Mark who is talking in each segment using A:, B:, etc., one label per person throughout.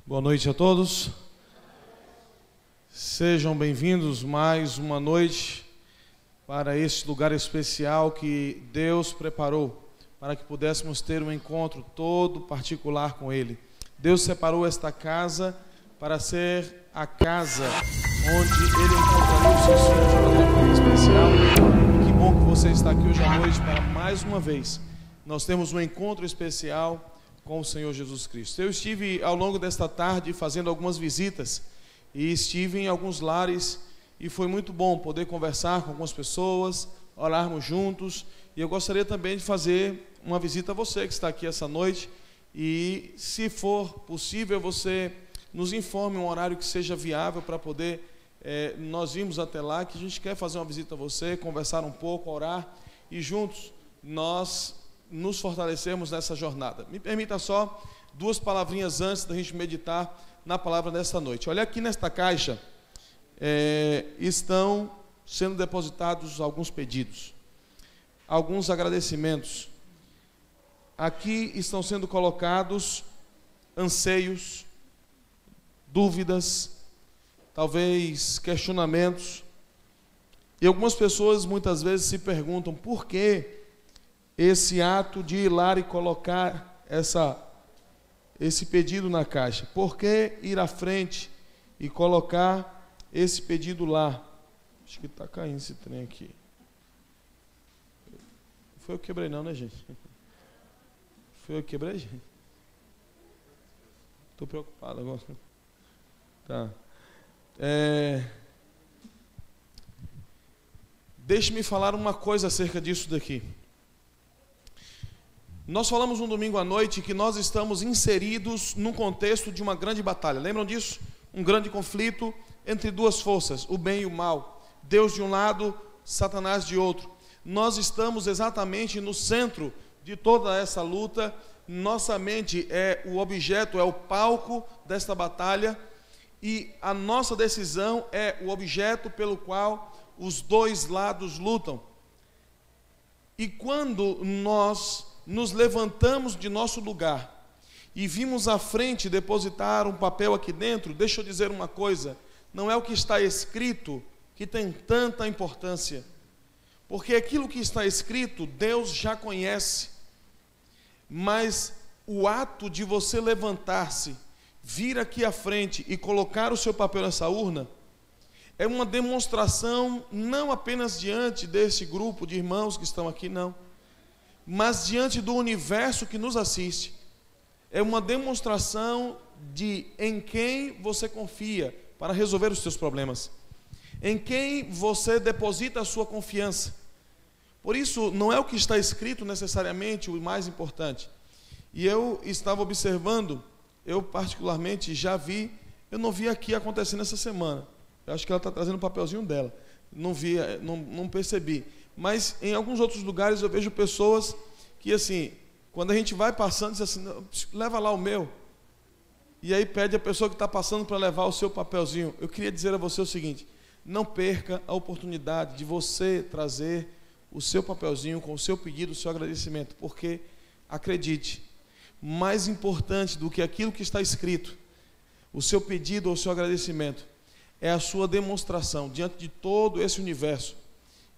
A: Boa noite a todos. Sejam bem-vindos mais uma noite para este lugar especial que Deus preparou para que pudéssemos ter um encontro todo particular com Ele. Deus separou esta casa para ser a casa onde Ele encontraria os seus filhos de maneira muito especial. Que bom que você está aqui hoje à noite para mais uma vez nós temos um encontro especial com o Senhor Jesus Cristo. Eu estive ao longo desta tarde fazendo algumas visitas e estive em alguns lares e foi muito bom poder conversar com algumas pessoas, orarmos juntos, e eu gostaria também de fazer uma visita a você que está aqui essa noite, e se for possível você nos informe um horário que seja viável para poder nós irmos até lá, que a gente quer fazer uma visita a você, conversar um pouco, orar e juntos nós nos fortalecemos nessa jornada. Me permita só duas palavrinhas antes da gente meditar na palavra desta noite. Olha, aqui nesta caixa estão sendo depositados alguns pedidos, alguns agradecimentos. Aqui estão sendo colocados anseios, dúvidas, talvez questionamentos. E algumas pessoas muitas vezes se perguntam por que esse ato de ir lá e colocar esse pedido na caixa. Por que ir à frente e colocar esse pedido lá? Acho que está caindo esse trem aqui. Foi eu que quebrei não, né, gente? Foi eu que quebrei, gente? Estou preocupado agora. Tá. Deixe-me falar uma coisa acerca disso daqui. Nós falamos um domingo à noite que nós estamos inseridos num contexto de uma grande batalha. Lembram disso? Um grande conflito entre duas forças, o bem e o mal. Deus de um lado, Satanás de outro. Nós estamos exatamente no centro de toda essa luta. Nossa mente é o objeto, é o palco desta batalha. E a nossa decisão é o objeto pelo qual os dois lados lutam. E quando nós nos levantamos de nosso lugar e vimos à frente depositar um papel aqui dentro, deixa eu dizer uma coisa, não é o que está escrito que tem tanta importância, porque aquilo que está escrito Deus já conhece, mas o ato de você levantar-se, vir aqui à frente e colocar o seu papel nessa urna, é uma demonstração não apenas diante desse grupo de irmãos que estão aqui, não, mas diante do universo que nos assiste. É uma demonstração de em quem você confia para resolver os seus problemas, em quem você deposita a sua confiança. Por isso, não é o que está escrito necessariamente o mais importante. E eu estava observando, eu particularmente já vi, eu não vi aqui acontecendo essa semana, eu acho que ela está trazendo o papelzinho dela, não vi, não percebi. Mas em alguns outros lugares eu vejo pessoas que assim, quando a gente vai passando, diz assim, leva lá o meu. E aí pede a pessoa que está passando para levar o seu papelzinho. Eu queria dizer a você o seguinte, não perca a oportunidade de você trazer o seu papelzinho com o seu pedido, o seu agradecimento. Porque, acredite, mais importante do que aquilo que está escrito, o seu pedido ou o seu agradecimento, é a sua demonstração diante de todo esse universo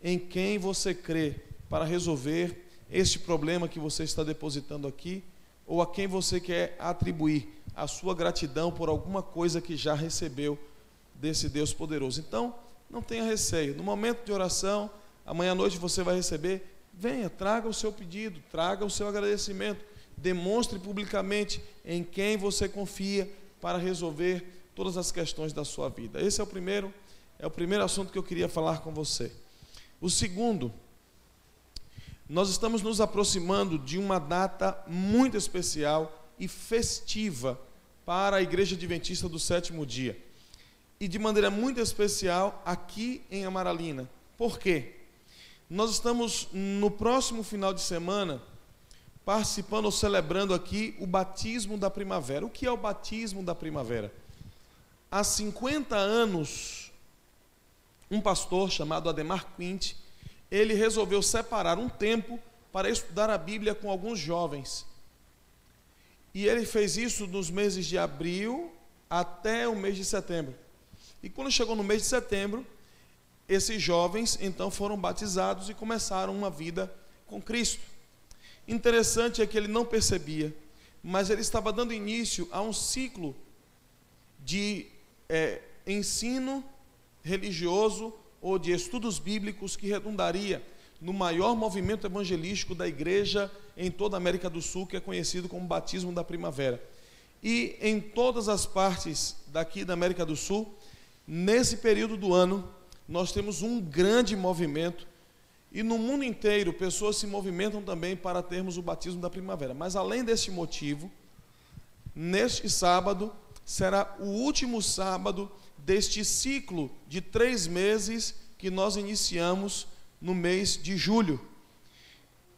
A: em quem você crê para resolver este problema que você está depositando aqui, ou a quem você quer atribuir a sua gratidão por alguma coisa que já recebeu desse Deus poderoso. Então, não tenha receio. No momento de oração, amanhã à noite você vai receber, venha, traga o seu pedido, traga o seu agradecimento, demonstre publicamente em quem você confia para resolver todas as questões da sua vida. Esse é o primeiro assunto que eu queria falar com você. O segundo, nós estamos nos aproximando de uma data muito especial e festiva para a Igreja Adventista do Sétimo Dia. E de maneira muito especial aqui em Amaralina. Por quê? Nós estamos no próximo final de semana participando ou celebrando aqui o batismo da primavera. O que é o batismo da primavera? Há 50 anos, um pastor chamado Ademar Quint, ele resolveu separar um tempo para estudar a Bíblia com alguns jovens. E ele fez isso nos meses de abril até o mês de setembro. E quando chegou no mês de setembro, esses jovens então foram batizados e começaram uma vida com Cristo. Interessante é que ele não percebia, mas ele estava dando início a um ciclo de ensino religioso ou de estudos bíblicos que redundaria no maior movimento evangelístico da igreja em toda a América do Sul, que é conhecido como Batismo da Primavera. E em todas as partes daqui da América do Sul, nesse período do ano, nós temos um grande movimento, e no mundo inteiro pessoas se movimentam também para termos o Batismo da Primavera. Mas além desse motivo, neste sábado será o último sábado deste ciclo de 3 meses que nós iniciamos no mês de julho.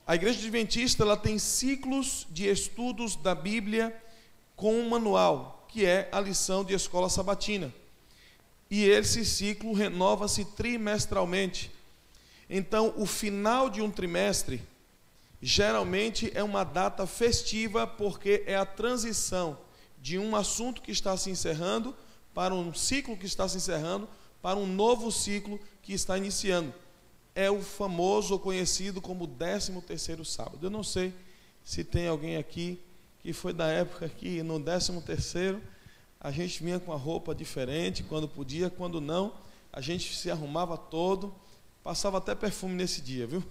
A: A Igreja Adventista, ela tem ciclos de estudos da Bíblia com um manual, que é a lição de escola sabatina. E esse ciclo renova-se trimestralmente. Então, o final de um trimestre, geralmente é uma data festiva, porque é a transição de um assunto que está se encerrando, para um ciclo que está se encerrando, para um novo ciclo que está iniciando. É o famoso, ou conhecido como 13º sábado. Eu não sei se tem alguém aqui que foi da época que no 13º a gente vinha com a roupa diferente, quando podia, quando não, a gente se arrumava todo, passava até perfume nesse dia, viu?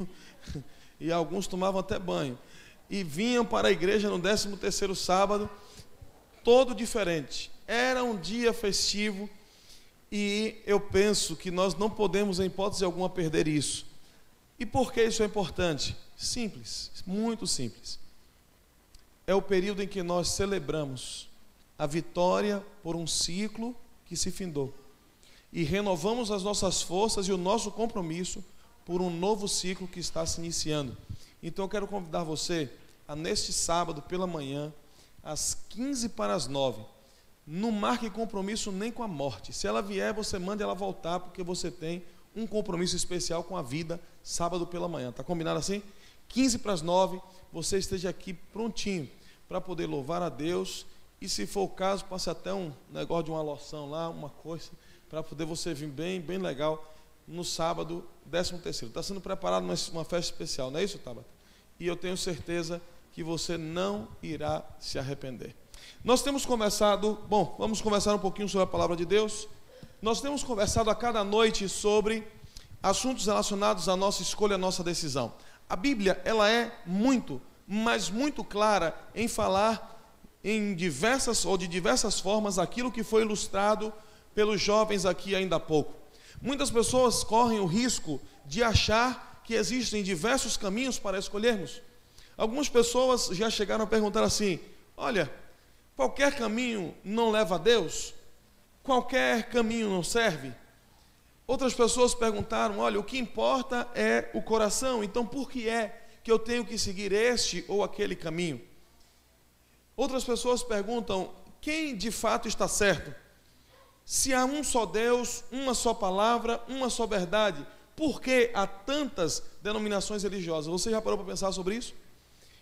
A: E alguns tomavam até banho. E vinham para a igreja no 13º sábado, todo diferente. Era um dia festivo, e eu penso que nós não podemos, em hipótese alguma, perder isso. E por que isso é importante? Simples, muito simples. É o período em que nós celebramos a vitória por um ciclo que se findou, e renovamos as nossas forças e o nosso compromisso por um novo ciclo que está se iniciando. Então eu quero convidar você a, neste sábado pela manhã, às 8:45, não marque compromisso nem com a morte. Se ela vier, você manda ela voltar, porque você tem um compromisso especial com a vida, sábado pela manhã. Está combinado assim? 8:45, você esteja aqui prontinho para poder louvar a Deus, e se for o caso, passe até um negócio de uma loção lá, uma coisa, para poder você vir bem legal no sábado 13º. Está sendo preparado uma festa especial, não é isso, Tabata? E eu tenho certeza que você não irá se arrepender. Nós temos conversado, vamos conversar um pouquinho sobre a palavra de Deus. Nós temos conversado a cada noite sobre assuntos relacionados à nossa escolha, à nossa decisão. A Bíblia, ela é muito, mas muito clara em falar de diversas formas aquilo que foi ilustrado pelos jovens aqui ainda há pouco. Muitas pessoas correm o risco de achar que existem diversos caminhos para escolhermos. Algumas pessoas já chegaram a perguntar assim: olha, qualquer caminho não leva a Deus? Qualquer caminho não serve? Outras pessoas perguntaram: olha, o que importa é o coração, então por que é que eu tenho que seguir este ou aquele caminho? Outras pessoas perguntam: quem de fato está certo? Se há um só Deus, uma só palavra, uma só verdade, por que há tantas denominações religiosas? Você já parou para pensar sobre isso?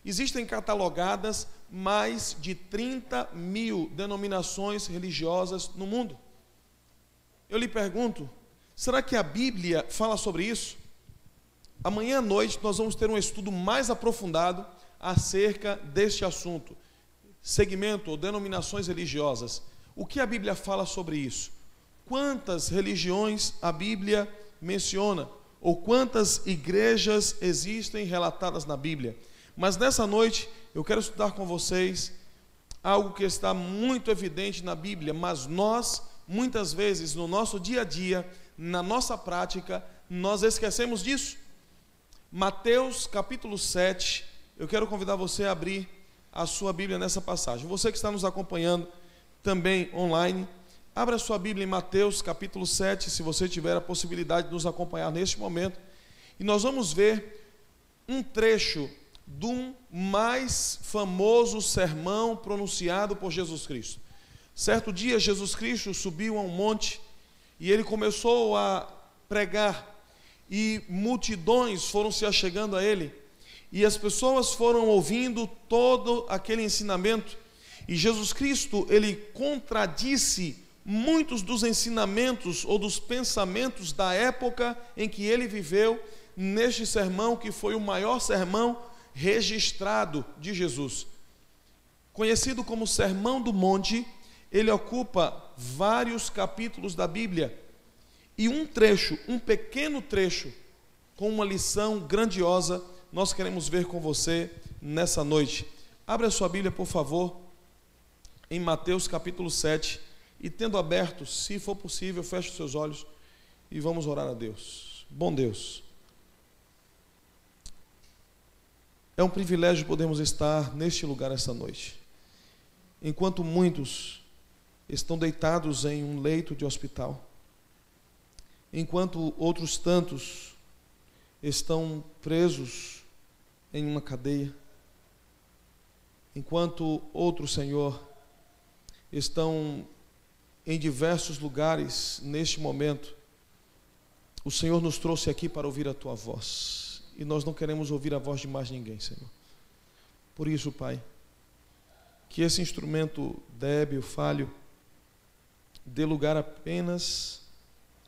A: Existem catalogadas mais de 30.000 denominações religiosas no mundo. Eu lhe pergunto, será que a Bíblia fala sobre isso? Amanhã à noite nós vamos ter um estudo mais aprofundado acerca deste assunto, segmento ou denominações religiosas. O que a Bíblia fala sobre isso? Quantas religiões a Bíblia menciona? Ou quantas igrejas existem relatadas na Bíblia? Mas nessa noite eu quero estudar com vocês algo que está muito evidente na Bíblia, mas nós, muitas vezes, no nosso dia a dia, na nossa prática, nós esquecemos disso. Mateus capítulo 7, eu quero convidar você a abrir a sua Bíblia nessa passagem. Você que está nos acompanhando também online, abra a sua Bíblia em Mateus capítulo 7, se você tiver a possibilidade de nos acompanhar neste momento, e nós vamos ver um trecho do mais famoso sermão pronunciado por Jesus Cristo. Certo dia, Jesus Cristo subiu a um monte e ele começou a pregar, e multidões foram se achegando a ele, e as pessoas foram ouvindo todo aquele ensinamento, E Jesus Cristo, ele contradisse muitos dos ensinamentos ou dos pensamentos da época em que ele viveu, neste sermão que foi o maior sermão registrado de Jesus. Conhecido como Sermão do Monte, ele ocupa vários capítulos da Bíblia e um trecho, um pequeno trecho, com uma lição grandiosa, nós queremos ver com você nessa noite. Abra a sua Bíblia, por favor, em Mateus capítulo 7, e tendo aberto, se for possível, feche os seus olhos e vamos orar a Deus. Bom Deus, é um privilégio podermos estar neste lugar esta noite, enquanto muitos estão deitados em um leito de hospital, enquanto outros tantos estão presos em uma cadeia, enquanto outros, Senhor, estão em diversos lugares neste momento. O Senhor nos trouxe aqui para ouvir a Tua voz, e nós não queremos ouvir a voz de mais ninguém, Senhor. Por isso, Pai, que esse instrumento débil, falho, dê lugar apenas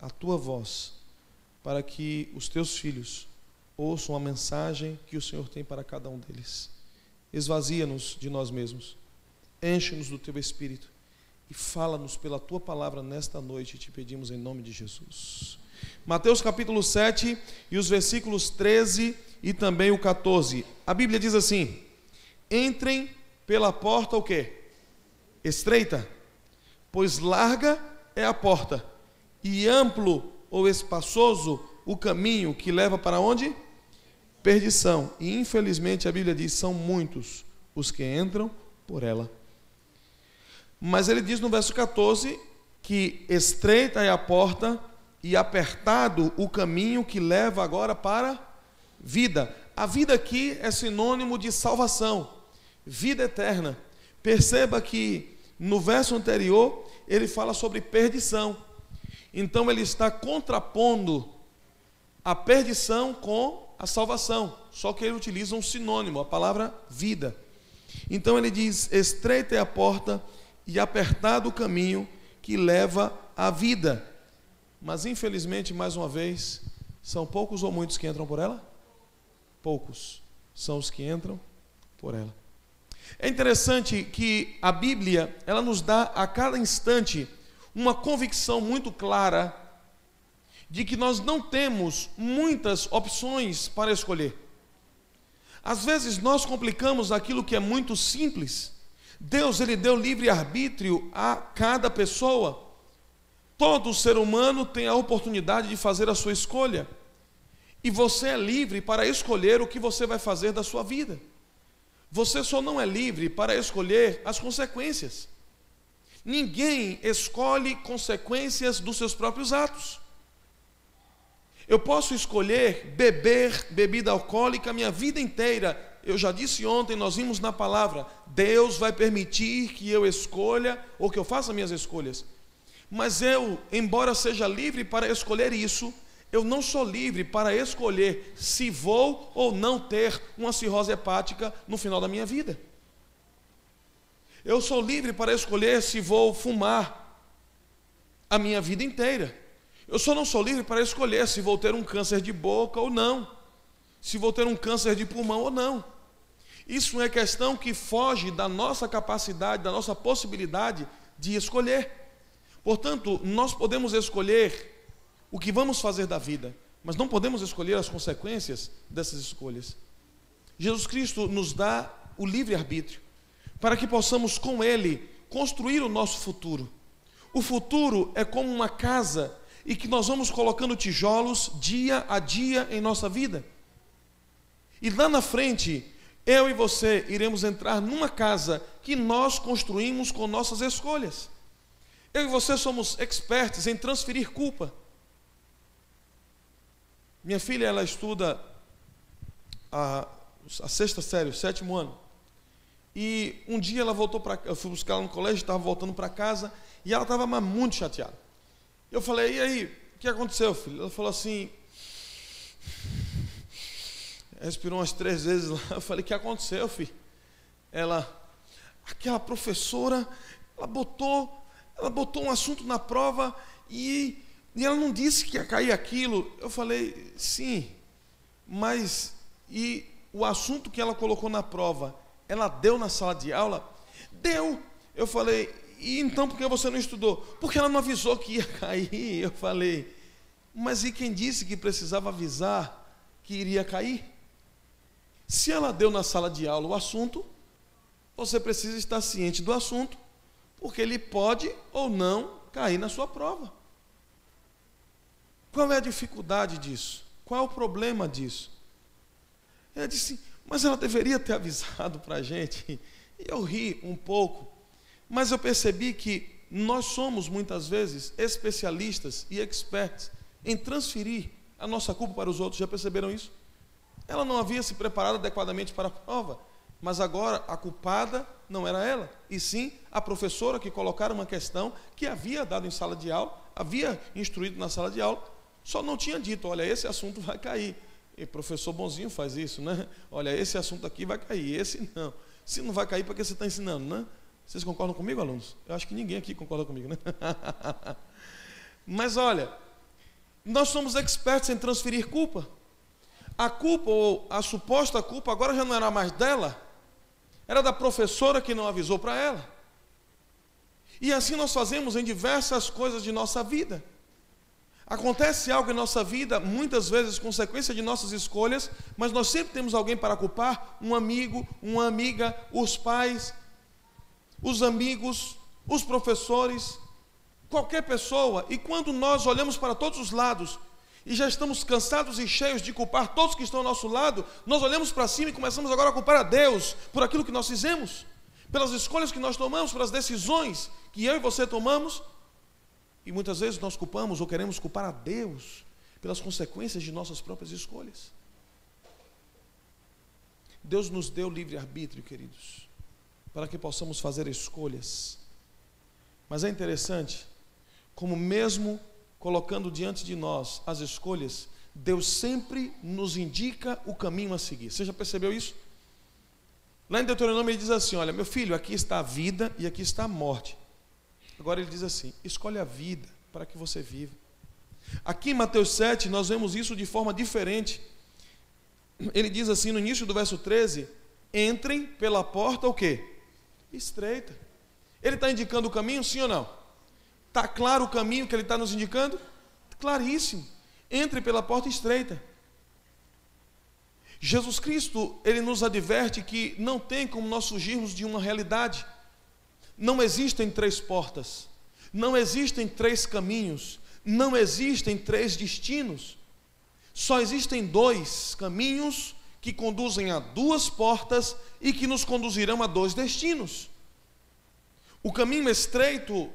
A: à Tua voz, para que os Teus filhos ouçam a mensagem que o Senhor tem para cada um deles. Esvazia-nos de nós mesmos, enche-nos do Teu Espírito e fala-nos pela Tua palavra nesta noite, te pedimos em nome de Jesus. Mateus capítulo 7 e os versículos 13 e também o 14. A Bíblia diz assim: entrem pela porta o quê? Estreita, pois larga é a porta e amplo ou espaçoso o caminho que leva para onde? Perdição. E infelizmente a Bíblia diz, são muitos os que entram por ela. Mas ele diz no verso 14 que estreita é a porta e apertado o caminho que leva agora para vida. A vida aqui é sinônimo de salvação, vida eterna. Perceba que no verso anterior ele fala sobre perdição. Então ele está contrapondo a perdição com a salvação, só que ele utiliza um sinônimo, a palavra vida. Então ele diz, estreita é a porta e apertado o caminho que leva à vida. Mas infelizmente, mais uma vez, são poucos ou muitos que entram por ela? Poucos são os que entram por ela. É interessante que a Bíblia, ela nos dá a cada instante uma convicção muito clara de que nós não temos muitas opções para escolher. Às vezes nós complicamos aquilo que é muito simples. Deus, ele deu livre-arbítrio a cada pessoa. Todo ser humano tem a oportunidade de fazer a sua escolha. E você é livre para escolher o que você vai fazer da sua vida. Você só não é livre para escolher as consequências. Ninguém escolhe consequências dos seus próprios atos. Eu posso escolher beber bebida alcoólica a minha vida inteira. Eu já disse ontem, nós vimos na palavra, Deus vai permitir que eu escolha, ou que eu faça minhas escolhas. Mas eu, embora seja livre para escolher isso, eu não sou livre para escolher se vou ou não ter uma cirrose hepática no final da minha vida. Eu sou livre para escolher se vou fumar a minha vida inteira. Eu só não sou livre para escolher se vou ter um câncer de boca ou não, se vou ter um câncer de pulmão ou não. Isso é questão que foge da nossa capacidade, da nossa possibilidade de escolher. Portanto, nós podemos escolher o que vamos fazer da vida, mas não podemos escolher as consequências dessas escolhas. Jesus Cristo nos dá o livre-arbítrio para que possamos com Ele construir o nosso futuro. O futuro é como uma casa e que nós vamos colocando tijolos dia a dia em nossa vida. E lá na frente, eu e você iremos entrar numa casa que nós construímos com nossas escolhas. Eu e você somos expertos em transferir culpa. Minha filha, ela estuda a sexta série, o 7º ano. E um dia ela voltou para casa, eu fui buscar ela no colégio, estava voltando para casa, e ela estava muito chateada. Eu falei, e aí, o que aconteceu, filho? Ela falou assim, respirou umas 3 vezes lá. Eu falei, o que aconteceu, filho? Ela, aquela professora, ela botou um assunto na prova e ela não disse que ia cair aquilo. Eu falei, sim, mas e o assunto que ela colocou na prova, ela deu na sala de aula? Deu. Eu falei, e então por que você não estudou? Porque ela não avisou que ia cair. Eu falei, mas e quem disse que precisava avisar que iria cair? Se ela deu na sala de aula o assunto, você precisa estar ciente do assunto, porque ele pode ou não cair na sua prova. Qual é a dificuldade disso? Qual é o problema disso? Ela disse, mas ela deveria ter avisado para a gente. E eu ri um pouco, mas eu percebi que nós somos muitas vezes especialistas e experts em transferir a nossa culpa para os outros. Já perceberam isso? Ela não havia se preparado adequadamente para a prova, mas agora a culpada não era ela, e sim a professora que colocara uma questão que havia dado em sala de aula, havia instruído na sala de aula, só não tinha dito, olha, esse assunto vai cair. E professor bonzinho faz isso, né? Olha, esse assunto aqui vai cair, esse não. Se não vai cair, para que você está ensinando, né? Vocês concordam comigo, alunos? Eu acho que ninguém aqui concorda comigo, né? Mas olha, nós somos expertos em transferir culpa. A culpa, ou a suposta culpa, agora já não era mais dela, era da professora que não avisou para ela. E assim nós fazemos em diversas coisas de nossa vida. Acontece algo em nossa vida, muitas vezes consequência de nossas escolhas, mas nós sempre temos alguém para culpar, um amigo, uma amiga, os pais, os amigos, os professores, qualquer pessoa. E quando nós olhamos para todos os lados e já estamos cansados e cheios de culpar todos que estão ao nosso lado, nós olhamos para cima e começamos agora a culpar a Deus por aquilo que nós fizemos, pelas escolhas que nós tomamos, pelas decisões que eu e você tomamos. E muitas vezes nós culpamos ou queremos culpar a Deus pelas consequências de nossas próprias escolhas. Deus nos deu livre-arbítrio, queridos, para que possamos fazer escolhas. Mas é interessante como mesmo colocando diante de nós as escolhas, Deus sempre nos indica o caminho a seguir. Você já percebeu isso? Lá em Deuteronômio ele diz assim, olha, meu filho, aqui está a vida e aqui está a morte. Agora ele diz assim, escolhe a vida para que você viva. Aqui em Mateus 7 nós vemos isso de forma diferente. Ele diz assim no início do verso 13, entrem pela porta o quê? Estreita. Ele está indicando o caminho, sim ou não? Está claro o caminho que ele está nos indicando? Claríssimo. Entre pela porta estreita. Jesus Cristo, ele nos adverte que não tem como nós fugirmos de uma realidade. Não existem três portas, não existem três caminhos, não existem três destinos. Só existem dois caminhos que conduzem a duas portas e que nos conduzirão a dois destinos. O caminho estreito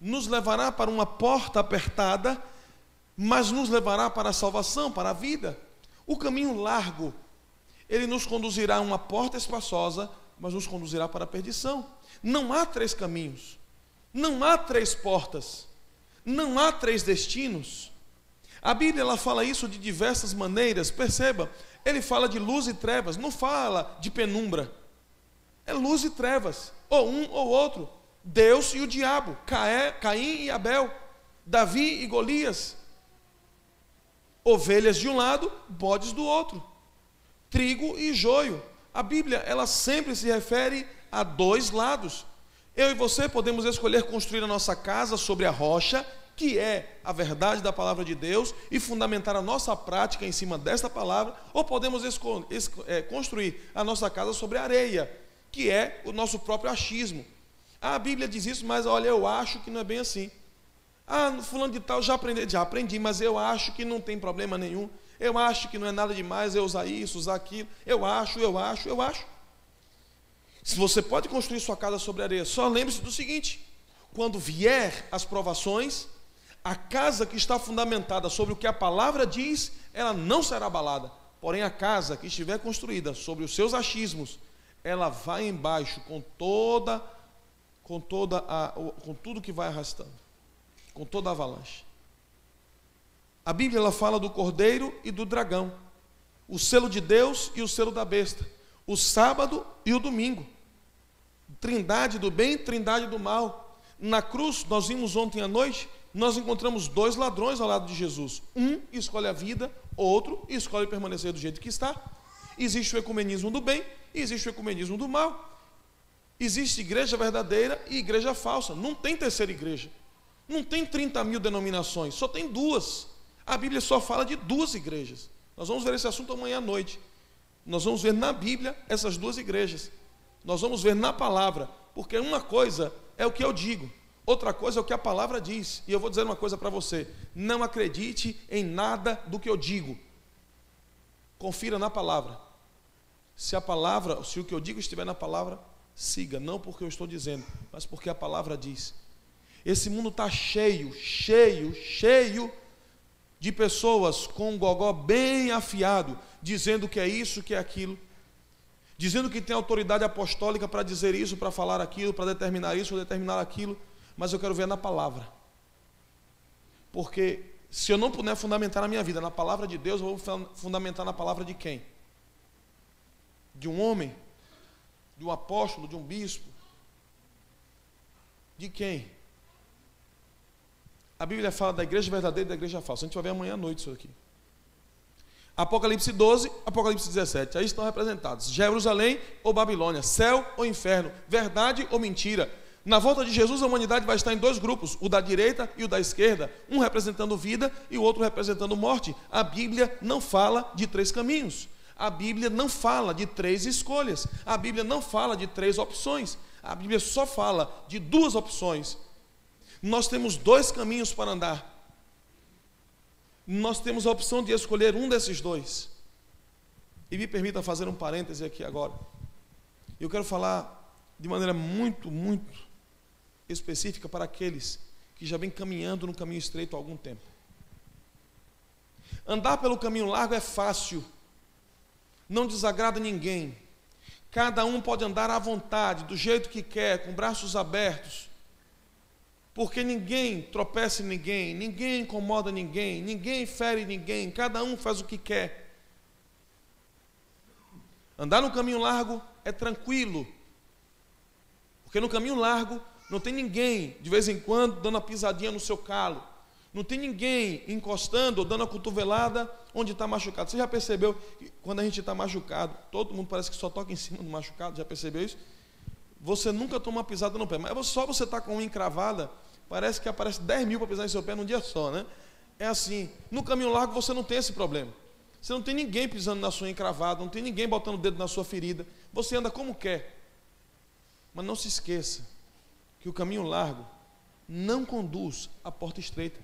A: nos levará para uma porta apertada, mas nos levará para a salvação, para a vida. O caminho largo, ele nos conduzirá a uma porta espaçosa, mas nos conduzirá para a perdição. Não há três caminhos, não há três portas, não há três destinos. A Bíblia ela fala isso de diversas maneiras, perceba, ele fala de luz e trevas, não fala de penumbra, é luz e trevas, ou um ou outro, Deus e o diabo, Caim e Abel, Davi e Golias, ovelhas de um lado, bodes do outro, trigo e joio. A Bíblia ela sempre se refere a dois lados. Eu e você podemos escolher construir a nossa casa sobre a rocha, que é a verdade da palavra de Deus, e fundamentar a nossa prática em cima desta palavra, ou podemos construir a nossa casa sobre a areia, que é o nosso próprio achismo. A Bíblia diz isso, mas olha, eu acho que não é bem assim. Fulano de tal, já aprendi, mas eu acho que não tem problema nenhum. Eu acho que não é nada demais eu usar isso, usar aquilo. Eu acho. Se você pode construir sua casa sobre areia, só lembre-se do seguinte: quando vier as provações, a casa que está fundamentada sobre o que a palavra diz, ela não será abalada. Porém, a casa que estiver construída sobre os seus achismos, ela vai embaixo com tudo que vai arrastando, com toda a avalanche. A Bíblia ela fala do cordeiro e do dragão, o selo de Deus e o selo da besta, o sábado e o domingo. Trindade do bem, trindade do mal. Na cruz, nós vimos ontem à noite, nós encontramos dois ladrões ao lado de Jesus. Um escolhe a vida, outro escolhe permanecer do jeito que está. Existe o ecumenismo do bem e existe o ecumenismo do mal. Existe igreja verdadeira e igreja falsa. Não tem terceira igreja. Não tem 30 mil denominações, só tem duas. A Bíblia só fala de duas igrejas. Nós vamos ver esse assunto amanhã à noite. Nós vamos ver na Bíblia essas duas igrejas. Nós vamos ver na palavra, porque uma coisa é o que eu digo, outra coisa é o que a palavra diz. E eu vou dizer uma coisa para você: não acredite em nada do que eu digo. Confira na palavra. Se o que eu digo estiver na palavra, siga, não porque eu estou dizendo, mas porque a palavra diz. Esse mundo está cheio de pessoas com um gogó bem afiado, dizendo que é isso, que é aquilo, dizendo que tem autoridade apostólica para dizer isso, para falar aquilo, para determinar isso ou determinar aquilo, mas eu quero ver na palavra. Porque se eu não puder fundamentar a minha vida na palavra de Deus, eu vou fundamentar na palavra de quem? De um homem? De um apóstolo? De um bispo? De quem? A Bíblia fala da igreja verdadeira e da igreja falsa. A gente vai ver amanhã à noite isso aqui. Apocalipse 12, Apocalipse 17. Aí estão representados Jerusalém ou Babilônia, céu ou inferno, verdade ou mentira. Na volta de Jesus, a humanidade vai estar em dois grupos, o da direita e o da esquerda, um representando vida e o outro representando morte. A Bíblia não fala de três caminhos. A Bíblia não fala de três escolhas. A Bíblia não fala de três opções. A Bíblia só fala de duas opções. Nós temos dois caminhos para andar. Nós temos a opção de escolher um desses dois. E me permita fazer um parêntese aqui agora. Eu quero falar de maneira muito específica para aqueles que já vêm caminhando no caminho estreito há algum tempo. Andar pelo caminho largo é fácil, não desagrada ninguém. Cada um pode andar à vontade, do jeito que quer, com braços abertos, porque ninguém tropeça em ninguém, ninguém incomoda ninguém, ninguém fere ninguém, cada um faz o que quer. Andar no caminho largo é tranquilo, porque no caminho largo não tem ninguém, de vez em quando, dando a pisadinha no seu calo, não tem ninguém encostando ou dando a cotovelada onde está machucado. Você já percebeu que quando a gente está machucado, todo mundo parece que só toca em cima do machucado, já percebeu isso? Você nunca toma uma pisada no pé, mas só você está com uma encravada, parece que aparece 10 mil para pisar em seu pé num dia só, né? É assim. No caminho largo você não tem esse problema. Você não tem ninguém pisando na sua encravada, não tem ninguém botando o dedo na sua ferida. Você anda como quer. Mas não se esqueça que o caminho largo não conduz à porta estreita.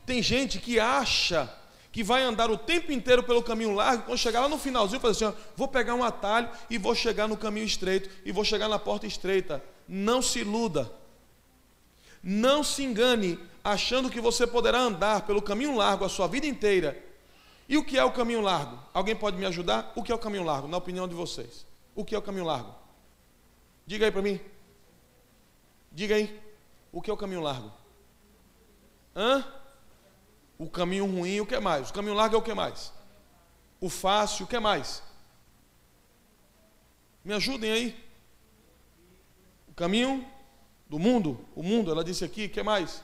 A: Tem gente que acha que vai andar o tempo inteiro pelo caminho largo, quando chegar lá no finalzinho, fazer assim, ó, vou pegar um atalho e vou chegar no caminho estreito, e vou chegar na porta estreita. Não se iluda. Não se engane, achando que você poderá andar pelo caminho largo a sua vida inteira. E o que é o caminho largo? Alguém pode me ajudar? O que é o caminho largo, na opinião de vocês? O que é o caminho largo? Diga aí para mim. Diga aí. O que é o caminho largo? O caminho ruim, o que mais? O caminho largo é o que mais? O fácil, o que mais? Me ajudem aí. O caminho do mundo, o mundo, ela disse aqui, o que mais?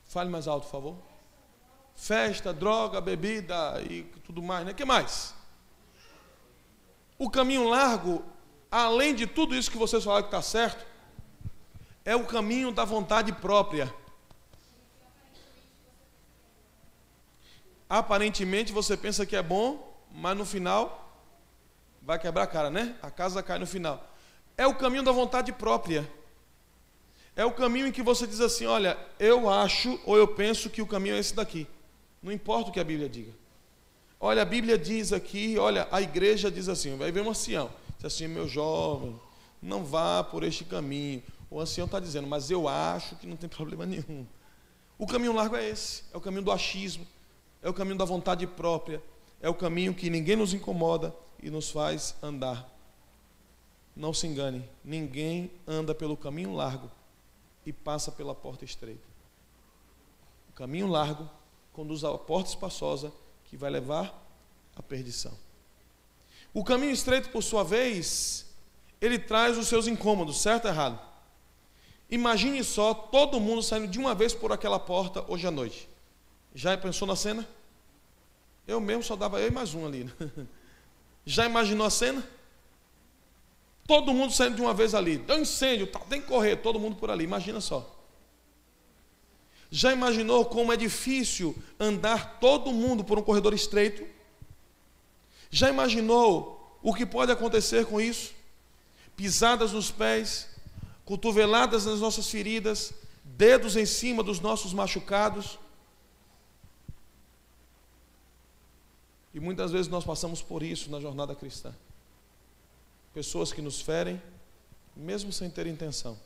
A: Fale mais alto, por favor. Festa, droga, bebida e tudo mais, né? O que mais? O caminho largo, além de tudo isso que vocês falaram que está certo, é o caminho da vontade própria. Aparentemente você pensa que é bom, mas no final vai quebrar a cara, né? A casa cai no final. É o caminho da vontade própria. É o caminho em que você diz assim, olha, eu acho ou eu penso que o caminho é esse daqui. Não importa o que a Bíblia diga. Olha, a Bíblia diz aqui, olha, a igreja diz assim, vai ver um ancião, diz assim, meu jovem, não vá por este caminho. O ancião está dizendo, mas eu acho que não tem problema nenhum. O caminho largo é esse, é o caminho do achismo, é o caminho da vontade própria, é o caminho que ninguém nos incomoda e nos faz andar. Não se engane, ninguém anda pelo caminho largo e passa pela porta estreita. O caminho largo conduz à porta espaçosa que vai levar à perdição. O caminho estreito, por sua vez, ele traz os seus incômodos, certo ou errado? Imagine só todo mundo saindo de uma vez por aquela porta hoje à noite. Já pensou na cena? Eu mesmo só dava eu e mais um ali. Né? Já imaginou a cena? Todo mundo saindo de uma vez ali. Deu incêndio, tem que correr, todo mundo por ali. Imagina só. Já imaginou como é difícil andar todo mundo por um corredor estreito? Já imaginou o que pode acontecer com isso? Pisadas nos pés, cotoveladas nas nossas feridas, dedos em cima dos nossos machucados. E muitas vezes nós passamos por isso na jornada cristã. Pessoas que nos ferem, mesmo sem ter intenção.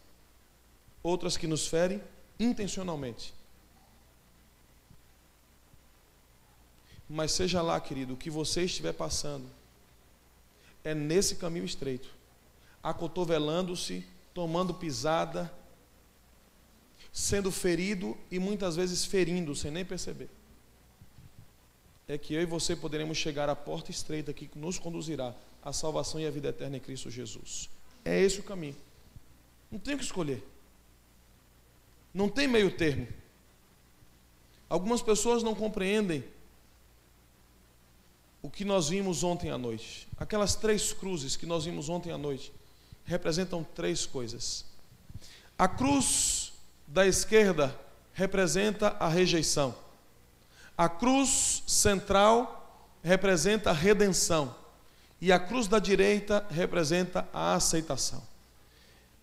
A: Outras que nos ferem intencionalmente. Mas seja lá, querido, o que você estiver passando, é nesse caminho estreito, acotovelando-se, tomando pisada, sendo ferido e muitas vezes ferindo, sem nem perceber. É que eu e você poderemos chegar à porta estreita que nos conduzirá à salvação e à vida eterna em Cristo Jesus. É esse o caminho. Não tem o que escolher. Não tem meio termo. Algumas pessoas não compreendem o que nós vimos ontem à noite. Aquelas 3 cruzes que nós vimos ontem à noite representam 3 coisas. A cruz da esquerda representa a rejeição. A cruz central representa a redenção. E a cruz da direita representa a aceitação.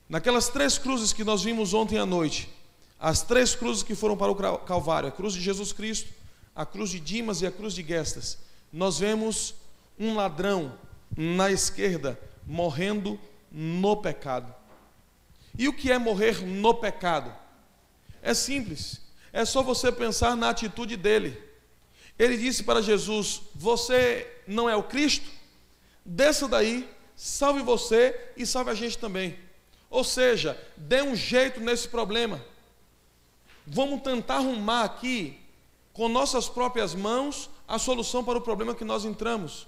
A: Naquelas 3 cruzes que nós vimos ontem à noite, as 3 cruzes que foram para o Calvário, a cruz de Jesus Cristo, a cruz de Dimas e a cruz de Gestas, nós vemos um ladrão na esquerda morrendo no pecado. E o que é morrer no pecado? É simples, é só você pensar na atitude dele. Ele disse para Jesus: você não é o Cristo? Desça daí, salve você e salve a gente também. Ou seja, dê um jeito nesse problema. Vamos tentar arrumar aqui, com nossas próprias mãos, a solução para o problema que nós entramos.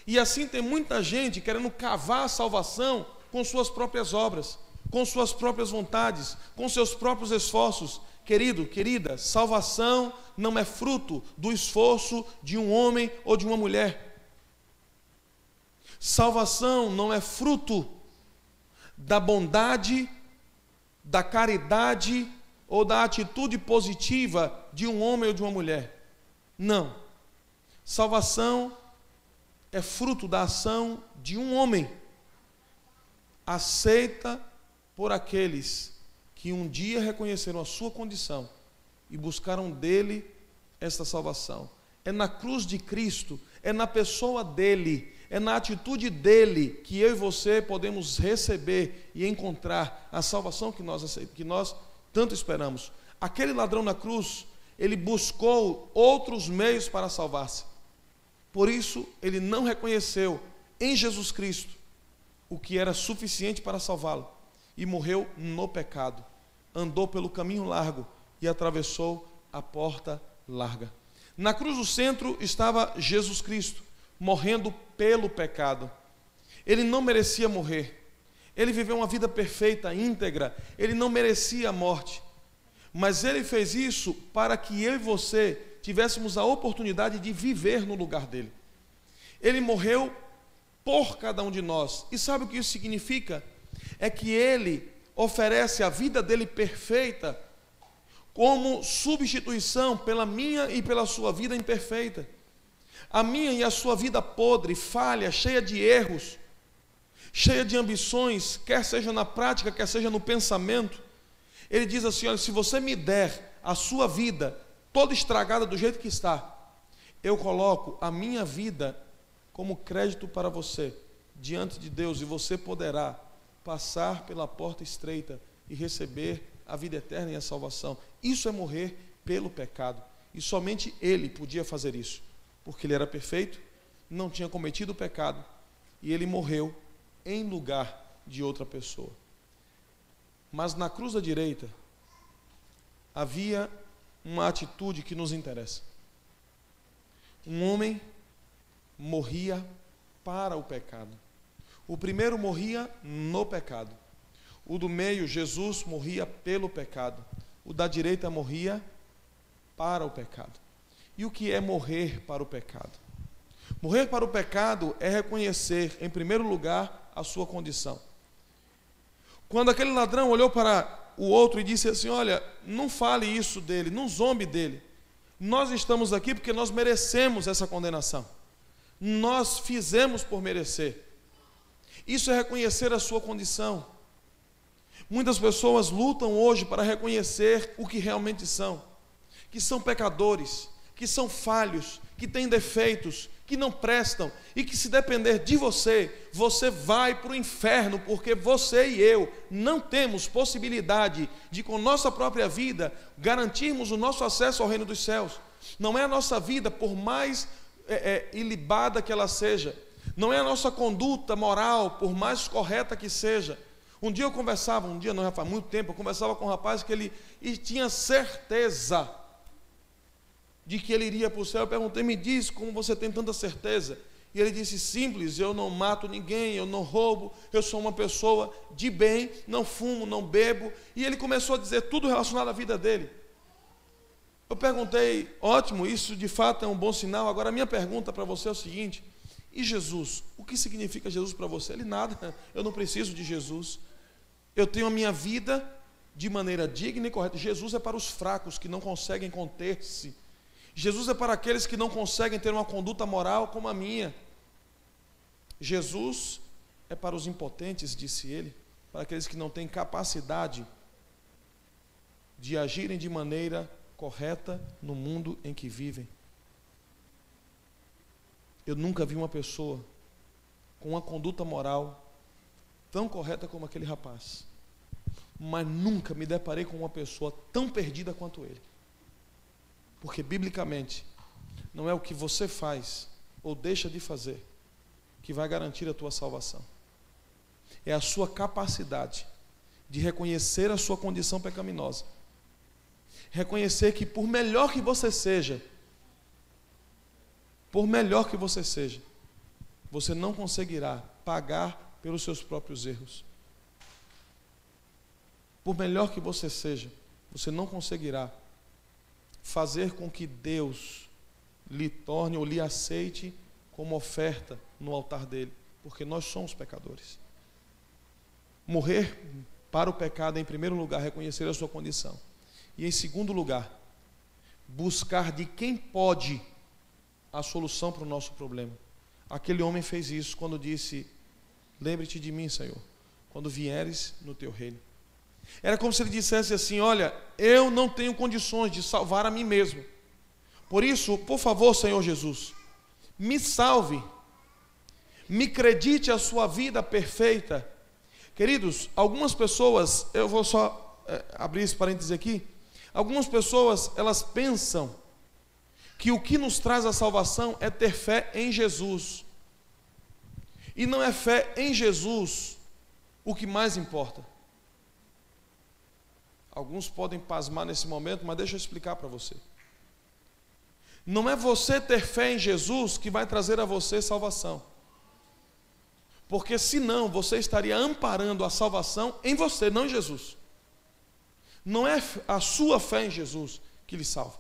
A: E assim tem muita gente querendo cavar a salvação com suas próprias obras, com suas próprias vontades, com seus próprios esforços. Querido, querida, salvação não é fruto do esforço de um homem ou de uma mulher. Salvação não é fruto da bondade, da caridade ou da atitude positiva de um homem ou de uma mulher. Não. Salvação é fruto da ação de um homem, aceita por aqueles que um dia reconheceram a sua condição e buscaram dele esta salvação. É na cruz de Cristo, é na pessoa dele, é na atitude dele que eu e você podemos receber e encontrar a salvação que nós tanto esperamos. Aquele ladrão na cruz, ele buscou outros meios para salvar-se. Por isso, ele não reconheceu em Jesus Cristo o que era suficiente para salvá-lo e morreu no pecado. Andou pelo caminho largo e atravessou a porta larga. Na cruz do centro estava Jesus Cristo, morrendo pelo pecado. Ele não merecia morrer. Ele viveu uma vida perfeita, íntegra. Ele não merecia a morte. Mas ele fez isso para que eu e você tivéssemos a oportunidade de viver no lugar dele. Ele morreu por cada um de nós. E sabe o que isso significa? É que ele oferece a vida dele perfeita como substituição pela minha e pela sua vida imperfeita. A minha e a sua vida podre, falha, cheia de erros, cheia de ambições, quer seja na prática, quer seja no pensamento. Ele diz assim: olha, se você me der a sua vida toda estragada do jeito que está, eu coloco a minha vida como crédito para você diante de Deus, e você poderá passar pela porta estreita e receber a vida eterna e a salvação. Isso é morrer pelo pecado, e somente ele podia fazer isso, porque ele era perfeito, não tinha cometido pecado, e ele morreu em lugar de outra pessoa. Mas na cruz da direita havia uma atitude que nos interessa. Um homem morria para o pecado. O primeiro morria no pecado. O do meio, Jesus, morria pelo pecado. O da direita morria para o pecado. E o que é morrer para o pecado? Morrer para o pecado é reconhecer, em primeiro lugar, a sua condição. Quando aquele ladrão olhou para o outro e disse assim: olha, não fale isso dele, não zombe dele. Nós estamos aqui porque nós merecemos essa condenação. Nós fizemos por merecer. Isso é reconhecer a sua condição. Muitas pessoas lutam hoje para reconhecer o que realmente são, que são pecadores, que são falhos, que têm defeitos, que não prestam, e que se depender de você, você vai para o inferno, porque você e eu não temos possibilidade de, com nossa própria vida, garantirmos o nosso acesso ao reino dos céus. Não é a nossa vida, por mais ilibada que ela seja, não é a nossa conduta moral, por mais correta que seja. Um dia não, já faz muito tempo, eu conversava com um rapaz que ele tinha certeza de que ele iria para o céu. Eu perguntei: me diz como você tem tanta certeza? E ele disse: simples, eu não mato ninguém, eu não roubo, eu sou uma pessoa de bem, não fumo, não bebo. E ele começou a dizer tudo relacionado à vida dele. Eu perguntei: ótimo, isso de fato é um bom sinal. Agora a minha pergunta para você é o seguinte: e Jesus? O que significa Jesus para você? Ele: nada, eu não preciso de Jesus. Eu tenho a minha vida de maneira digna e correta. Jesus é para os fracos que não conseguem conter-se. Jesus é para aqueles que não conseguem ter uma conduta moral como a minha. Jesus é para os impotentes, disse ele, para aqueles que não têm capacidade de agirem de maneira correta no mundo em que vivem. Eu nunca vi uma pessoa com uma conduta moral tão correta como aquele rapaz, mas nunca me deparei com uma pessoa tão perdida quanto ele. Porque, biblicamente, não é o que você faz ou deixa de fazer que vai garantir a tua salvação. É a sua capacidade de reconhecer a sua condição pecaminosa. Reconhecer que, por melhor que você seja, você não conseguirá pagar pelos seus próprios erros. Por melhor que você seja, você não conseguirá fazer com que Deus lhe torne ou lhe aceite como oferta no altar dele, porque nós somos pecadores. Morrer para o pecado, em primeiro lugar, reconhecer a sua condição. E em segundo lugar, buscar de quem pode a solução para o nosso problema. Aquele homem fez isso quando disse: lembre-te de mim, Senhor, quando vieres no teu reino. Era como se ele dissesse assim: olha, eu não tenho condições de salvar a mim mesmo. Por isso, por favor, Senhor Jesus, me salve, me acredite a sua vida perfeita. Queridos, algumas pessoas, eu vou só abrir esse parênteses aqui. Algumas pessoas, elas pensam que o que nos traz a salvação é ter fé em Jesus. E não é fé em Jesus o que mais importa. Alguns podem pasmar nesse momento, mas deixa eu explicar para você. Não é você ter fé em Jesus que vai trazer a você salvação. Porque senão você estaria amparando a salvação em você, não em Jesus. Não é a sua fé em Jesus que lhe salva.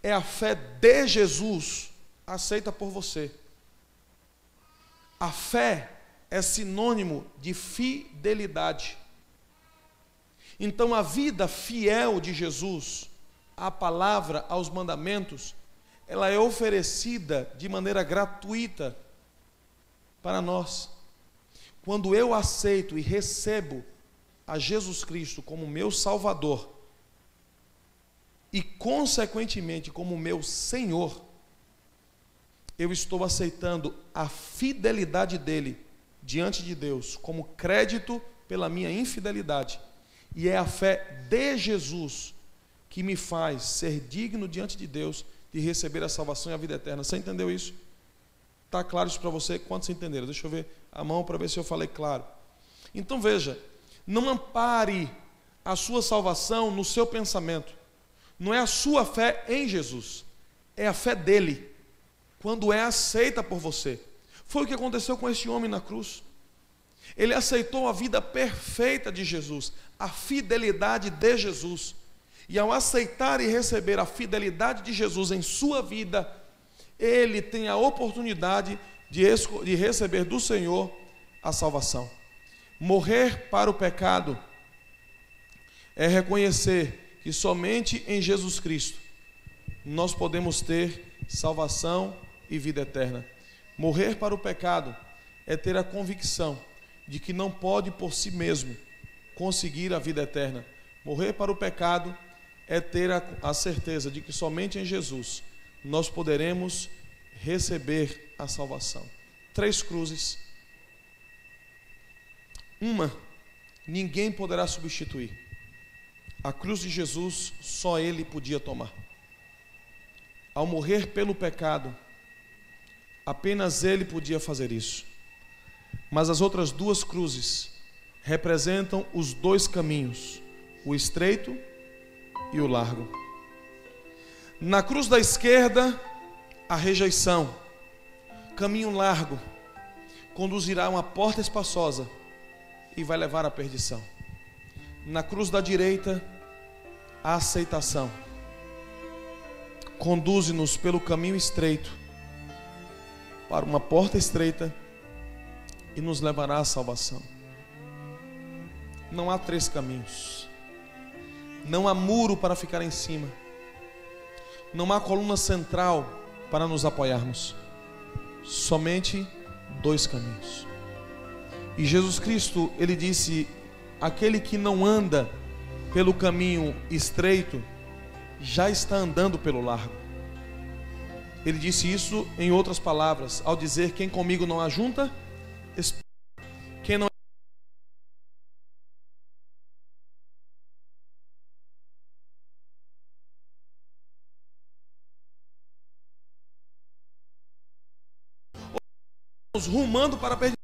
A: É a fé de Jesus aceita por você. A fé é sinônimo de fidelidade. Então a vida fiel de Jesus, à palavra, aos mandamentos, ela é oferecida de maneira gratuita para nós. Quando eu aceito e recebo a Jesus Cristo como meu Salvador e consequentemente como meu Senhor, eu estou aceitando a fidelidade dele diante de Deus como crédito pela minha infidelidade. E é a fé de Jesus que me faz ser digno diante de Deus de receber a salvação e a vida eterna. Você entendeu isso? Está claro isso para você? Quantos entenderam? Deixa eu ver a mão para ver se eu falei claro. Então veja, não ampare a sua salvação no seu pensamento. Não é a sua fé em Jesus, é a fé dele, quando é aceita por você. Foi o que aconteceu com este homem na cruz. Ele aceitou a vida perfeita de Jesus, a fidelidade de Jesus. E ao aceitar e receber a fidelidade de Jesus em sua vida, ele tem a oportunidade de receber do Senhor a salvação. Morrer para o pecado é reconhecer que somente em Jesus Cristo nós podemos ter salvação e vida eterna. Morrer para o pecado é ter a convicção de que não pode por si mesmo conseguir a vida eterna. Morrer para o pecado é ter a certeza de que somente em Jesus nós poderemos receber a salvação. 3 cruzes. Uma, ninguém poderá substituir. A cruz de Jesus só Ele podia tomar. Ao morrer pelo pecado, apenas Ele podia fazer isso. Mas as outras 2 cruzes representam os 2 caminhos, o estreito e o largo. Na cruz da esquerda, a rejeição. Caminho largo conduzirá a uma porta espaçosa e vai levar à perdição. Na cruz da direita, a aceitação. Conduz-nos pelo caminho estreito para uma porta estreita e nos levará à salvação. Não há 3 caminhos. Não há muro para ficar em cima. Não há coluna central para nos apoiarmos. Somente 2 caminhos. E Jesus Cristo, Ele disse: aquele que não anda pelo caminho estreito, já está andando pelo largo. Ele disse isso em outras palavras, ao dizer: quem comigo não ajunta, quem não rumando para a perdição.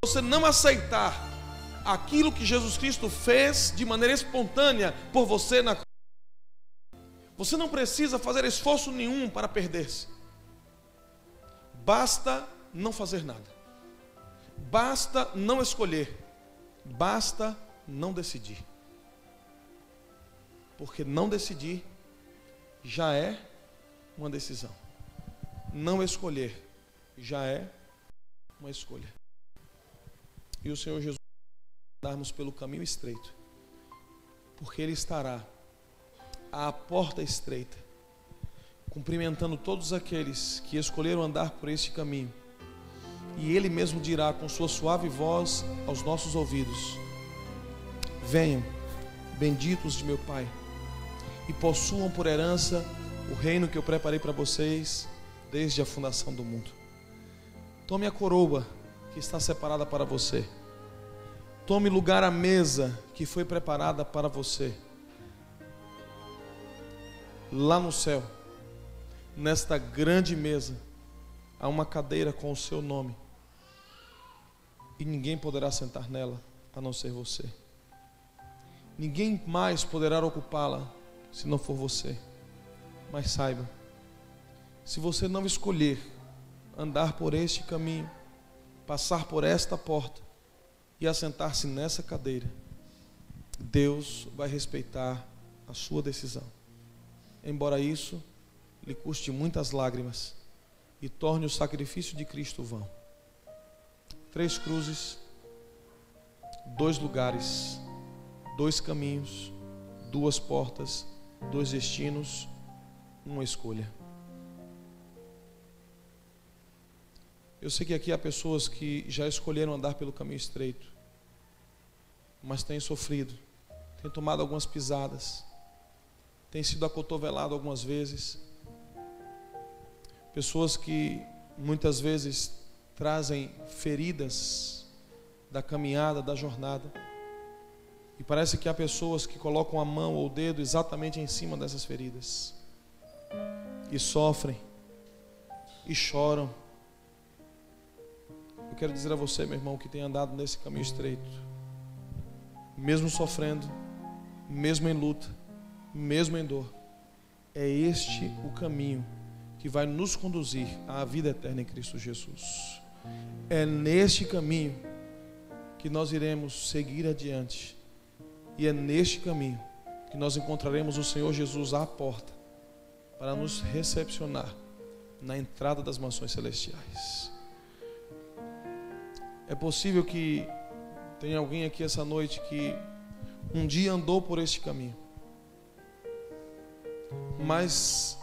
A: Você não aceitar aquilo que Jesus Cristo fez de maneira espontânea por você na cruz, você não precisa fazer esforço nenhum para perder-se. Basta não fazer nada. Basta não escolher. Basta não decidir. Porque não decidir já é uma decisão. Não escolher já é uma escolha. E o Senhor Jesus andarmos pelo caminho estreito, porque Ele estará à porta estreita, cumprimentando todos aqueles que escolheram andar por este caminho. E Ele mesmo dirá com sua suave voz aos nossos ouvidos: venham, benditos de meu Pai, e possuam por herança o reino que eu preparei para vocês desde a fundação do mundo. Tome a coroa que está separada para você. Tome lugar à mesa que foi preparada para você. Lá no céu, nesta grande mesa, há uma cadeira com o seu nome. E ninguém poderá sentar nela, a não ser você. Ninguém mais poderá ocupá-la, se não for você. Mas saiba, se você não escolher andar por este caminho, passar por esta porta e assentar-se nessa cadeira, Deus vai respeitar a sua decisão. Embora isso lhe custe muitas lágrimas e torne o sacrifício de Cristo vão. 3 cruzes, 2 lugares, 2 caminhos, 2 portas, 2 destinos, uma escolha. Eu sei que aqui há pessoas que já escolheram andar pelo caminho estreito, mas têm sofrido, têm tomado algumas pisadas, têm sido acotovelado algumas vezes. Pessoas que muitas vezes trazem feridas da caminhada, da jornada. E parece que há pessoas que colocam a mão ou o dedo exatamente em cima dessas feridas. E sofrem, e choram. Eu quero dizer a você, meu irmão, que tem andado nesse caminho estreito: mesmo sofrendo, mesmo em luta, mesmo em dor. É este o caminho que vai nos conduzir à vida eterna em Cristo Jesus. É neste caminho que nós iremos seguir adiante. E é neste caminho que nós encontraremos o Senhor Jesus à porta para nos recepcionar na entrada das mansões celestiais. É possível que tenha alguém aqui essa noite que um dia andou por este caminho, mas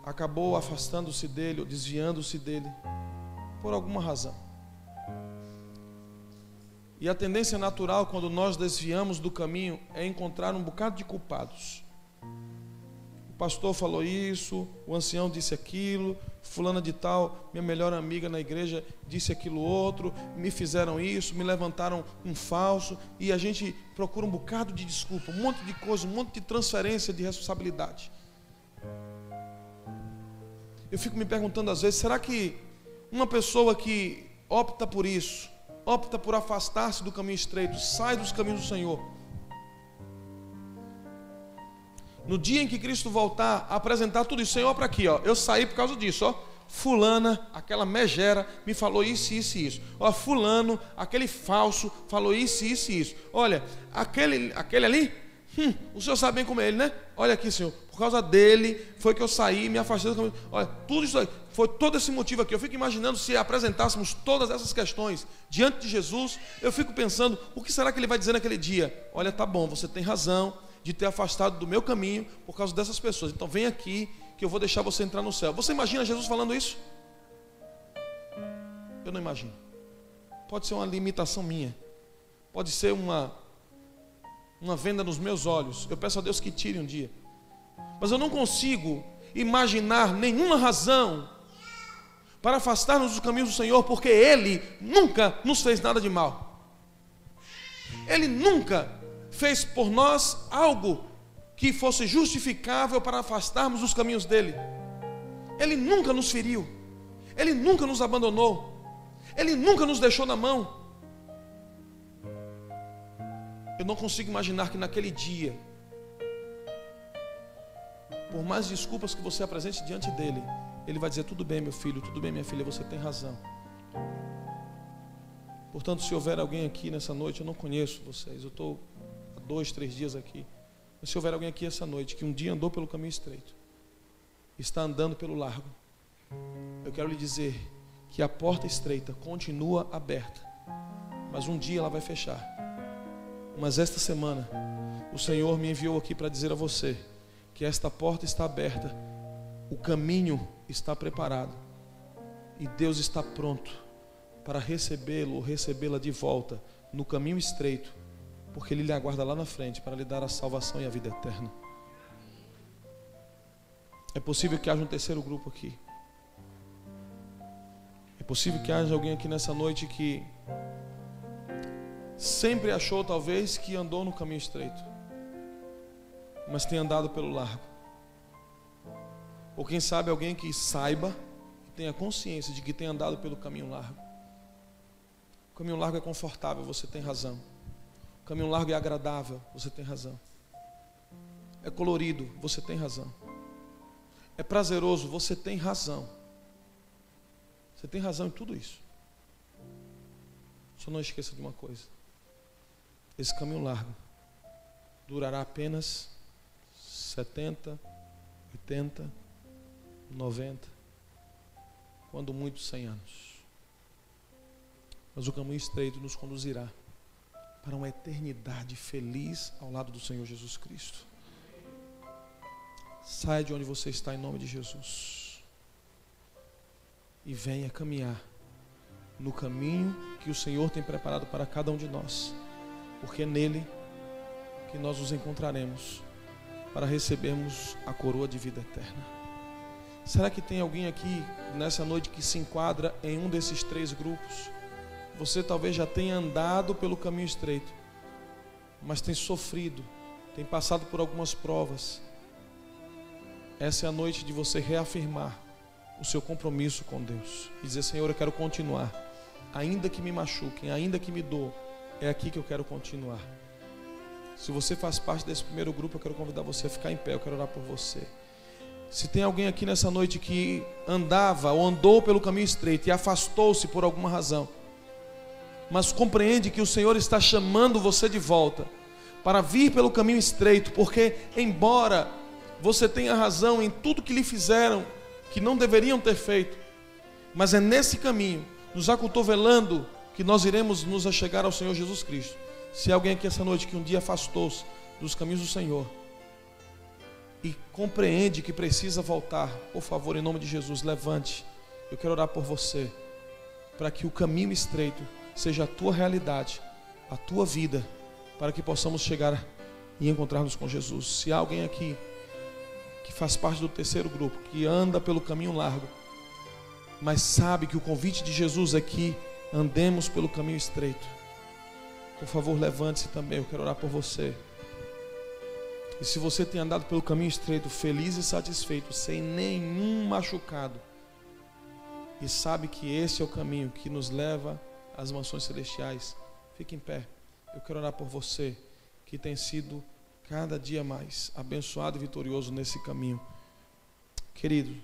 A: acabou afastando-se dele ou desviando-se dele por alguma razão. E a tendência natural quando nós desviamos do caminho é encontrar um bocado de culpados. O pastor falou isso, o ancião disse aquilo, fulana de tal, minha melhor amiga na igreja disse aquilo outro, me fizeram isso, me levantaram um falso, e a gente procura um bocado de desculpa, um monte de coisa, um monte de transferência de responsabilidade. Eu fico me perguntando às vezes, será que uma pessoa que opta por isso, opta por afastar-se do caminho estreito, sai dos caminhos do Senhor, no dia em que Cristo voltar a apresentar tudo isso, Senhor, para aqui, ó, eu saí por causa disso, ó, fulana, aquela megera, me falou isso, isso e isso, ó, fulano, aquele falso, falou isso, isso e isso, olha, aquele ali, o Senhor sabe bem como é ele, né? Olha aqui, Senhor, por causa dele foi que eu saí, me afastei do caminho. Olha, tudo isso aí, foi todo esse motivo aqui. Eu fico imaginando se apresentássemos todas essas questões diante de Jesus, eu fico pensando, o que será que ele vai dizer naquele dia? Olha, tá bom, você tem razão de ter afastado do meu caminho por causa dessas pessoas, então vem aqui que eu vou deixar você entrar no céu. Você imagina Jesus falando isso? Eu não imagino. Pode ser uma limitação minha, pode ser uma venda nos meus olhos. Eu peço a Deus que tire um dia, mas eu não consigo imaginar nenhuma razão para afastar-nos dos caminhos do Senhor, porque Ele nunca nos fez nada de mal. Ele nunca fez por nós algo que fosse justificável para afastarmos dos caminhos dele. Ele nunca nos feriu, Ele nunca nos abandonou, Ele nunca nos deixou na mão. Eu não consigo imaginar que naquele dia, por mais desculpas que você apresente diante dele, ele vai dizer, tudo bem meu filho, tudo bem minha filha, você tem razão. Portanto, se houver alguém aqui nessa noite, eu não conheço vocês, eu estou há 2, 3 dias aqui, mas se houver alguém aqui essa noite, que um dia andou pelo caminho estreito, está andando pelo largo, eu quero lhe dizer que a porta estreita continua aberta, mas um dia ela vai fechar. Mas esta semana, o Senhor me enviou aqui para dizer a você que esta porta está aberta, o caminho está preparado e Deus está pronto para recebê-lo ou recebê-la de volta no caminho estreito, porque Ele lhe aguarda lá na frente para lhe dar a salvação e a vida eterna. É possível que haja um terceiro grupo aqui. É possível que haja alguém aqui nessa noite que sempre achou talvez que andou no caminho estreito, mas tem andado pelo largo. Ou quem sabe alguém que saiba e tenha consciência de que tem andado pelo caminho largo. O caminho largo é confortável, você tem razão. O caminho largo é agradável, você tem razão. É colorido, você tem razão. É prazeroso, você tem razão. Você tem razão em tudo isso. Só não esqueça de uma coisa: esse caminho largo durará apenas 70, 80, 90, quando muito 100 anos. Mas o caminho estreito nos conduzirá para uma eternidade feliz ao lado do Senhor Jesus Cristo. Saia de onde você está em nome de Jesus e venha caminhar no caminho que o Senhor tem preparado para cada um de nós, porque é nele que nós nos encontraremos para recebermos a coroa de vida eterna. Será que tem alguém aqui nessa noite que se enquadra em um desses 3 grupos? Você talvez já tenha andado pelo caminho estreito, mas tem sofrido, tem passado por algumas provas. Essa é a noite de você reafirmar o seu compromisso com Deus e dizer: Senhor, eu quero continuar, ainda que me machuquem, ainda que me doam, é aqui que eu quero continuar. Se você faz parte desse primeiro grupo, eu quero convidar você a ficar em pé, eu quero orar por você. Se tem alguém aqui nessa noite que andava ou andou pelo caminho estreito e afastou-se por alguma razão, mas compreende que o Senhor está chamando você de volta para vir pelo caminho estreito, porque embora você tenha razão em tudo que lhe fizeram, que não deveriam ter feito, mas é nesse caminho, nos acotovelando, que nós iremos nos achegar ao Senhor Jesus Cristo. Se há alguém aqui essa noite que um dia afastou-se dos caminhos do Senhor e compreende que precisa voltar, por favor, em nome de Jesus, levante. Eu quero orar por você, para que o caminho estreito seja a tua realidade, a tua vida, para que possamos chegar e encontrar-nos com Jesus. Se há alguém aqui que faz parte do terceiro grupo, que anda pelo caminho largo, mas sabe que o convite de Jesus é que andemos pelo caminho estreito, por favor, levante-se também, eu quero orar por você. E se você tem andado pelo caminho estreito, feliz e satisfeito, sem nenhum machucado, e sabe que esse é o caminho que nos leva às mansões celestiais, fique em pé. Eu quero orar por você, que tem sido cada dia mais abençoado e vitorioso nesse caminho. Querido,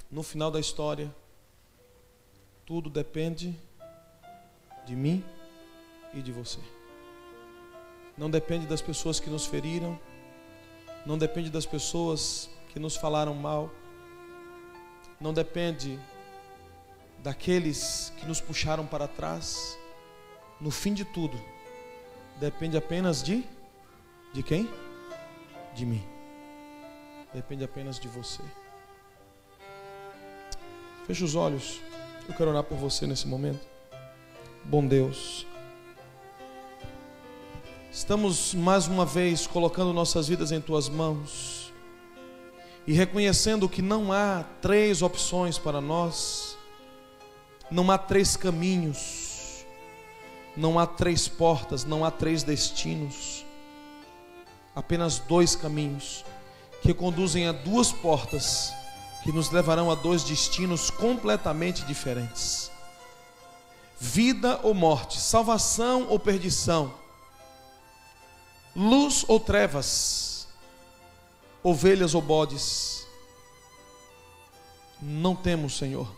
A: no final da história, tudo depende de mim e de você. Não depende das pessoas que nos feriram, não depende das pessoas que nos falaram mal, não depende daqueles que nos puxaram para trás. No fim de tudo, depende apenas de quem? De mim. Depende apenas de você. Feche os olhos. Eu quero orar por você nesse momento. Bom Deus, estamos mais uma vez colocando nossas vidas em Tuas mãos e reconhecendo que não há três opções para nós, não há três caminhos, não há três portas, não há três destinos, apenas dois caminhos que conduzem a duas portas que nos levarão a dois destinos completamente diferentes: vida ou morte, salvação ou perdição, luz ou trevas, ovelhas ou bodes. Não temos, Senhor,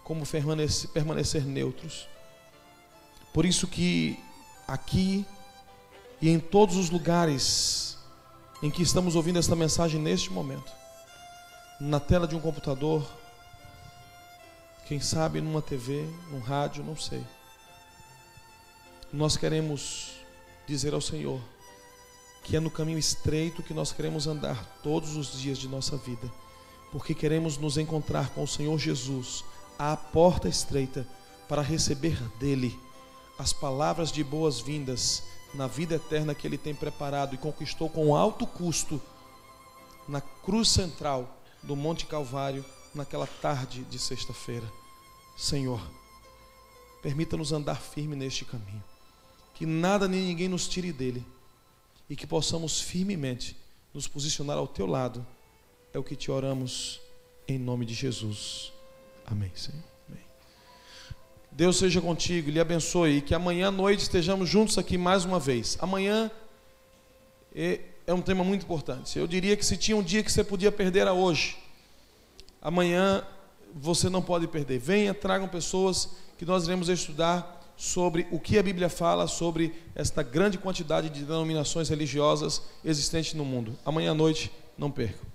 A: como permanecer neutros. Por isso que aqui e em todos os lugares em que estamos ouvindo esta mensagem neste momento, na tela de um computador, quem sabe numa TV, num rádio, não sei, nós queremos dizer ao Senhor que é no caminho estreito que nós queremos andar todos os dias de nossa vida, porque queremos nos encontrar com o Senhor Jesus à porta estreita, para receber dele as palavras de boas-vindas na vida eterna que Ele tem preparado e conquistou com alto custo na cruz central do Monte Calvário, naquela tarde de sexta-feira. Senhor, permita-nos andar firme neste caminho, que nada nem ninguém nos tire dele, e que possamos firmemente nos posicionar ao Teu lado. É o que te oramos em nome de Jesus. Amém, Senhor. Amém. Deus seja contigo, lhe abençoe, e que amanhã à noite estejamos juntos aqui mais uma vez. Amanhã é um tema muito importante. Eu diria que se tinha um dia que você podia perder, era hoje. Amanhã você não pode perder. Venha, tragam pessoas, que nós iremos estudar sobre o que a Bíblia fala sobre esta grande quantidade de denominações religiosas existentes no mundo. Amanhã à noite, não percam.